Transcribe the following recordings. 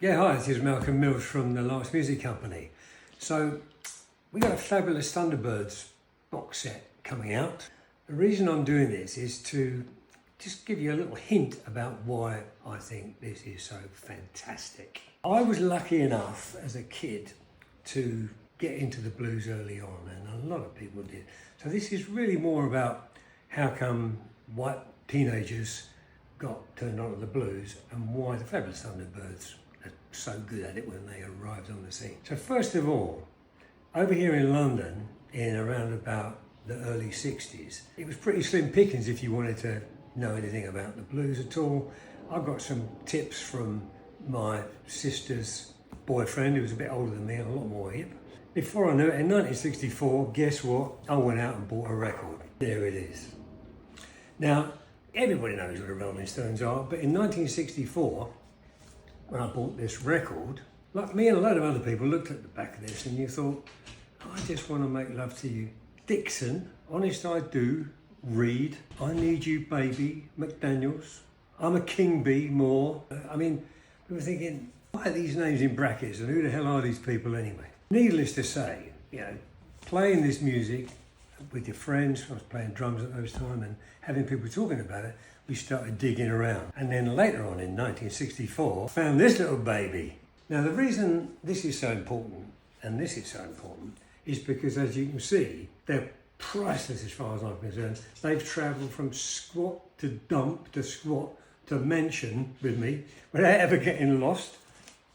Yeah, hi, this is Malcolm Mills from the Last Music Company. So, we got a Fabulous Thunderbirds box set coming out. The reason I'm doing this is to just give you a little hint about why I think this is so fantastic. I was lucky enough as a kid to get into the blues early on, and a lot of people did. So this is really more about how come white teenagers got turned on to the blues and why the Fabulous Thunderbirds are so good at it when they arrived on the scene. So first of all, over here in London, in around about the early 60s, it was pretty slim pickings if you wanted to know anything about the blues at all. I got some tips from my sister's boyfriend, who was a bit older than me and a lot more hip. Before I knew it, in 1964, guess what? I went out and bought a record. There it is. Now, everybody knows what the Rolling Stones are, but in 1964, when I bought this record, like me and a load of other people looked at the back of this and you thought, I just want to make love to you. Dixon, Honest I Do, Reed, I Need You Baby, McDaniels, I'm a King Bee, Moore. I mean, we were thinking, why are these names in brackets and who the hell are these people anyway? Needless to say, playing this music with your friends, I was playing drums at those times, and having people talking about it, we started digging around. And then later on in 1964, found this little baby. Now the reason this is so important, and this is so important, is because as you can see, they're priceless as far as I'm concerned. They've travelled from squat to dump to squat to mention with me without ever getting lost.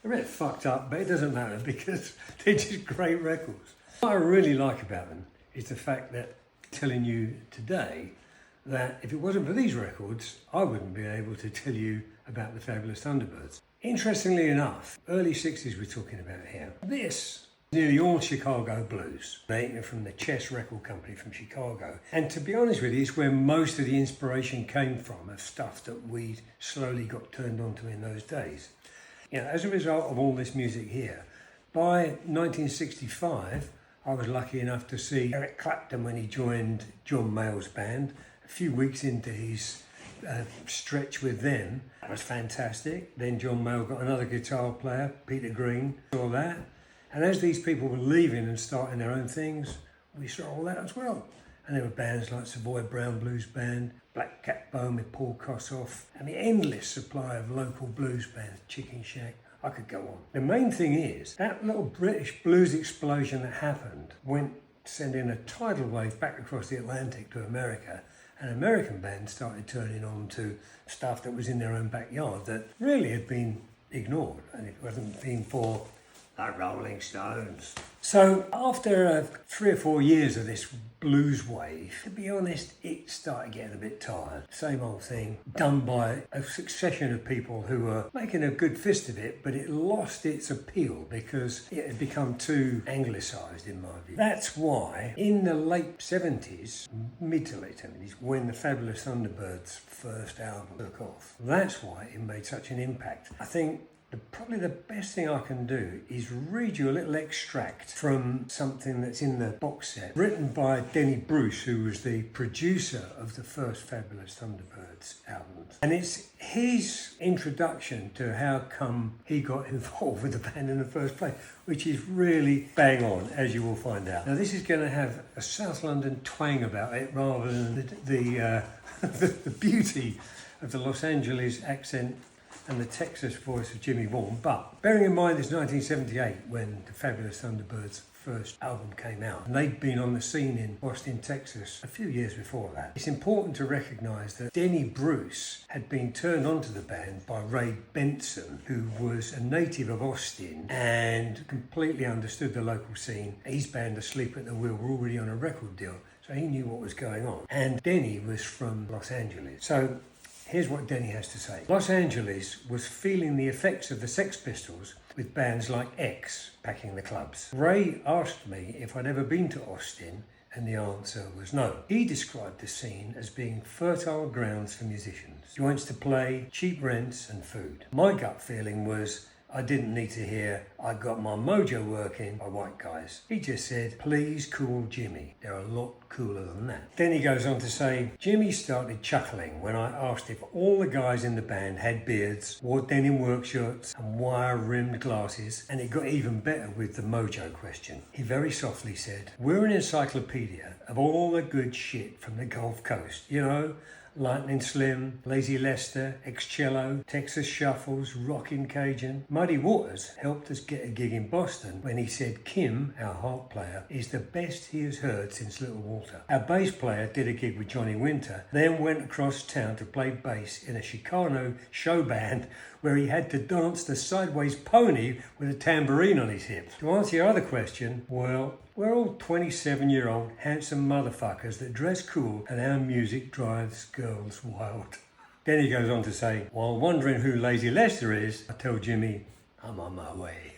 They're a bit fucked up, but it doesn't matter because they're just great records. What I really like about them is the fact that telling you today that if it wasn't for these records, I wouldn't be able to tell you about the Fabulous Thunderbirds. Interestingly enough, early 60s we're talking about here. This nearly all Chicago blues, taken from the Chess record company from Chicago. And to be honest with you, it's where most of the inspiration came from, of stuff that we slowly got turned on to in those days. As a result of all this music here, by 1965, I was lucky enough to see Eric Clapton when he joined John Mayall's band. A few weeks into his stretch with them, that was fantastic. Then John Mayall got another guitar player, Peter Green, all that. And as these people were leaving and starting their own things, we saw all that as well. And there were bands like Savoy Brown Blues Band, Black Cat Bone with Paul Kossoff, and the endless supply of local blues bands, Chicken Shack. I could go on. The main thing is, that little British blues explosion that happened went sending a tidal wave back across the Atlantic to America, and American bands started turning on to stuff that was in their own backyard that really had been ignored, and it wasn't been for the Rolling Stones. So after 3 or 4 years of this blues wave, to be honest, it started getting a bit tired. Same old thing, done by a succession of people who were making a good fist of it, but it lost its appeal because it had become too anglicised in my view. That's why in the late 70s, mid to late 70s, when the Fabulous Thunderbirds' first album took off, that's why it made such an impact. I think probably the best thing I can do is read you a little extract from something that's in the box set, written by Denny Bruce, who was the producer of the first Fabulous Thunderbirds albums. And it's his introduction to how come he got involved with the band in the first place, which is really bang on, as you will find out. Now this is going to have a South London twang about it rather than the beauty of the Los Angeles accent and the Texas voice of Jimmie Vaughan. But bearing in mind it's 1978 when the Fabulous Thunderbirds' first album came out, and they'd been on the scene in Austin, Texas a few years before that. It's important to recognise that Denny Bruce had been turned onto the band by Ray Benson, who was a native of Austin and completely understood the local scene. His band, Asleep at the Wheel, were already on a record deal, so he knew what was going on. And Denny was from Los Angeles. So here's what Denny has to say. Los Angeles was feeling the effects of the Sex Pistols with bands like X packing the clubs. Ray asked me if I'd ever been to Austin, and the answer was no. He described the scene as being fertile grounds for musicians, joints to play, cheap rents and food. My gut feeling was I didn't need to hear I Got My Mojo Working by White Guys. He just said, please call Jimmie. They're a lot cooler than that. Then he goes on to say, Jimmie started chuckling when I asked if all the guys in the band had beards, wore denim work shirts and wire-rimmed glasses, and it got even better with the mojo question. He very softly said, we're an encyclopedia of all the good shit from the Gulf Coast, you know, Lightning Slim, Lazy Lester, Ex-Cello, Texas Shuffles, Rockin' Cajun. Muddy Waters helped us get a gig in Boston when he said Kim, our harp player, is the best he has heard since Little Walter. Our bass player did a gig with Johnny Winter, then went across town to play bass in a Chicano show band where he had to dance the sideways pony with a tambourine on his hip. To answer your other question, well, we're all 27-year-old handsome motherfuckers that dress cool and our music drives girls wild. Then he goes on to say, while wondering who Lazy Lester is, I tell Jimmie, I'm on my way.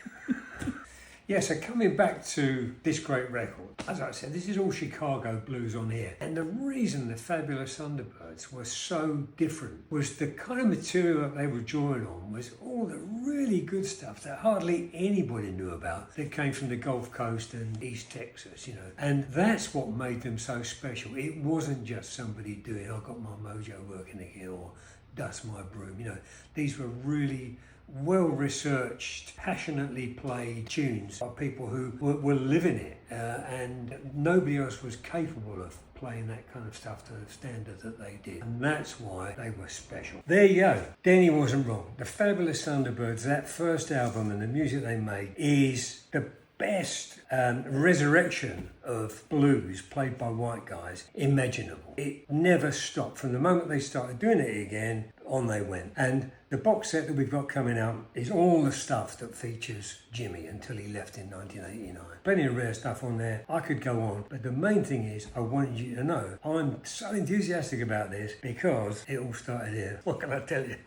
Yeah, so coming back to this great record, as I said, this is all Chicago blues on here. And the reason the Fabulous Thunderbirds were so different was the kind of material that they were drawing on was all the really good stuff that hardly anybody knew about that came from the Gulf Coast and East Texas, you know. And that's what made them so special. It wasn't just somebody doing, I got my mojo working again, or dust my broom, you know. These were really well-researched, passionately played tunes by people who were living it, and nobody else was capable of playing that kind of stuff to the standard that they did, and that's why they were special. There you go. Denny wasn't wrong. The Fabulous Thunderbirds, that first album and the music they made, is the best resurrection of blues played by white guys imaginable. It never stopped. From the moment they started doing it again, on they went. And the box set that we've got coming out is all the stuff that features Jimmie until he left in 1989. Plenty of rare stuff on there. I could go on, but the main thing is I wanted you to know I'm so enthusiastic about this because it all started here. What can I tell you?